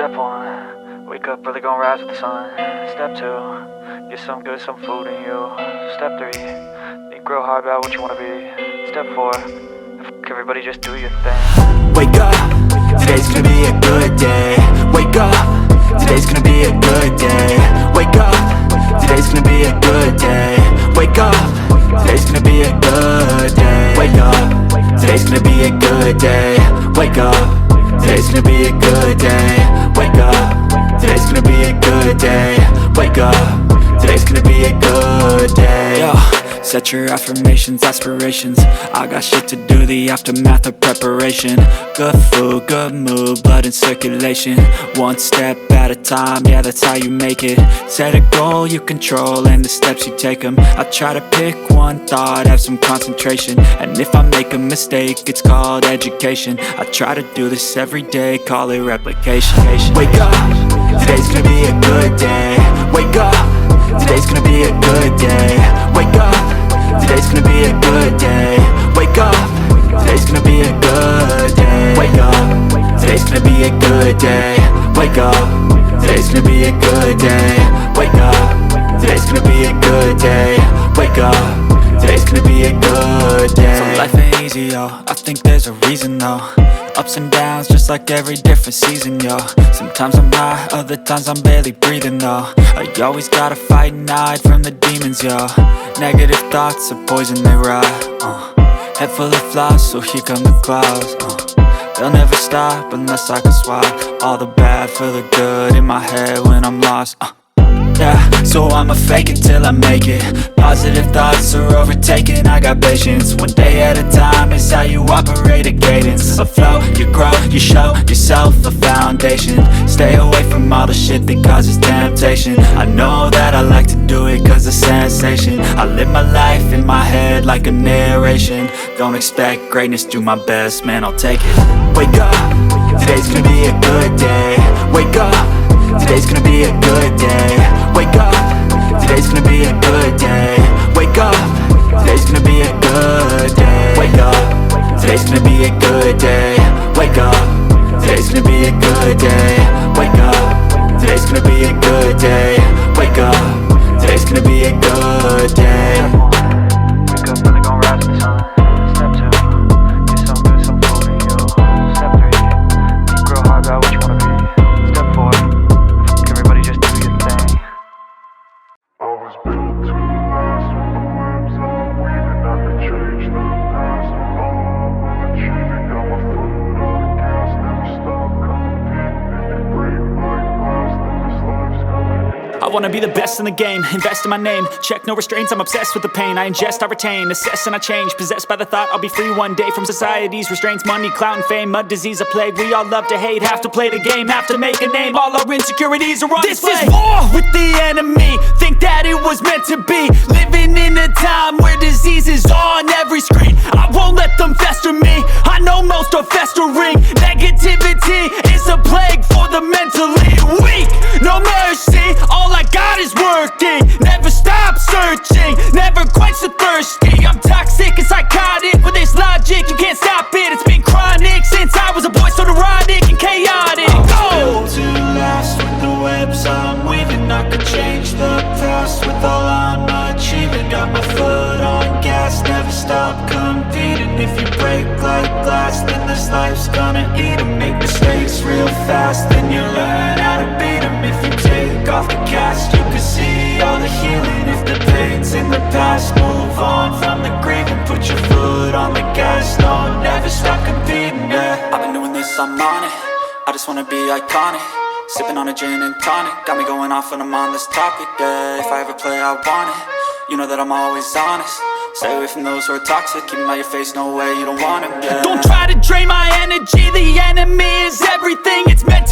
Step 1, wake up early, gonna rise with the sun. Step 2, get some good, some food in you. Step 3, think real hard about what you wanna be. Step 4, everybody just do your thing. Wake up, today's gonna be a good day. Wake up, today's gonna be a good day. Wake up, today's gonna be a good day. Wake up, today's gonna be a good day. Wake up, today's gonna be a good day. Wake up, today's gonna be a good day. Wake up, today's gonna be a good day. Wake up, today's gonna be a good day. Yo, set your affirmations, aspirations. I got shit to do, the aftermath of preparation. Good food, good mood, blood in circulation. One step at a time, yeah, that's how you make it. Set a goal you control and the steps you take them. I try to pick one thought, have some concentration. And if I make a mistake, it's called education. I try to do this every day, call it replication. Wake up, today's gonna be a good day. Wake up, today's gonna be a good day. Wake up, today's gonna be a good day. Wake up, today's gonna be a good day. Wake up, today's gonna be a good day. Wake up, today's gonna be a good day. Wake up, today's gonna be a good day. Wake up, today's gonna be a good day. So life ain't easy, yo, I think there's a reason though. Ups and downs, just like every different season, yo. Sometimes I'm high, other times I'm barely breathing, though. I always gotta fight and hide from the demons, yo. Negative thoughts are poison, they rot. Head full of flies, so here come the clouds. They'll never stop unless I can swap all the bad for the good in my head when I'm lost. Yeah, so I'ma fake it till I make it. Positive thoughts are overtaken, I got patience. One day at a time is how you operate a cadence. A flow, you grow, you show yourself a foundation. Stay away from all the shit that causes temptation. I know that I like to do it cause it's sensation. I live my life in my head like a narration. Don't expect greatness, do my best, man, I'll take it. Wake up, today's gonna be a good day. Wake up, today's gonna be a good day. Wake up, today's gonna be a good day. Wake up, today's gonna be a good day. Wake up, today's gonna be a good day. Wake up, today's gonna be a good day. Wake up, today's gonna be a good day. Wake up, today's gonna be a good day. Wake up early, gonna rise with the sun. Step 2, get some good, some food in you. Step 3, think real hard about what you wanna be. Step 4, everybody just do your thing. I was built to last with the webs I'm weaving. I could change the past with all I'm achieving. Got my foot on the gas, never stop competing. If you break like glass, then this life's gonna end. I wanna be the best in the game, invest in my name. Check no restraints, I'm obsessed with the pain. I ingest, I retain, assess and I change. Possessed by the thought I'll be free one day from society's restraints. Money, clout and fame, mud, disease, a plague. We all love to hate, have to play the game, have to make a name. All our insecurities are on display. This is war with the enemy, think that it was meant to be. Living in a time where disease is on every screen. I won't let them fester me, I know most are festering. Negativity is a plague for the mentally weak. No mercy, all I got is working. Never stop searching, never quench the thirsty. I'm toxic and psychotic with this logic, you can't stop it. It's been chronic since I was a boy, so neurotic and chaotic. Built to last with the webs I'm weaving. I could change the past with all I'm achieving. Got my foot on gas, never stop competing. If you break like glass, then this life's gonna eat 'em. Make mistakes real fast, then you learn how to beat 'em. If you take off the cast, you can see all the healing. If the pain's in the past, move on from the grave and put your foot on the gas. No, never stop competing, yeah. I've been doing this, I'm on it. I just wanna be iconic. Sipping on a gin and tonic, got me going off when I'm on this topic, yeah. If I ever play, I want it. You know that I'm always honest. Stay away from those who are toxic. Keep them out your face, no way, you don't want them, yeah. Don't try to drain my energy, the enemy is everything. It's meant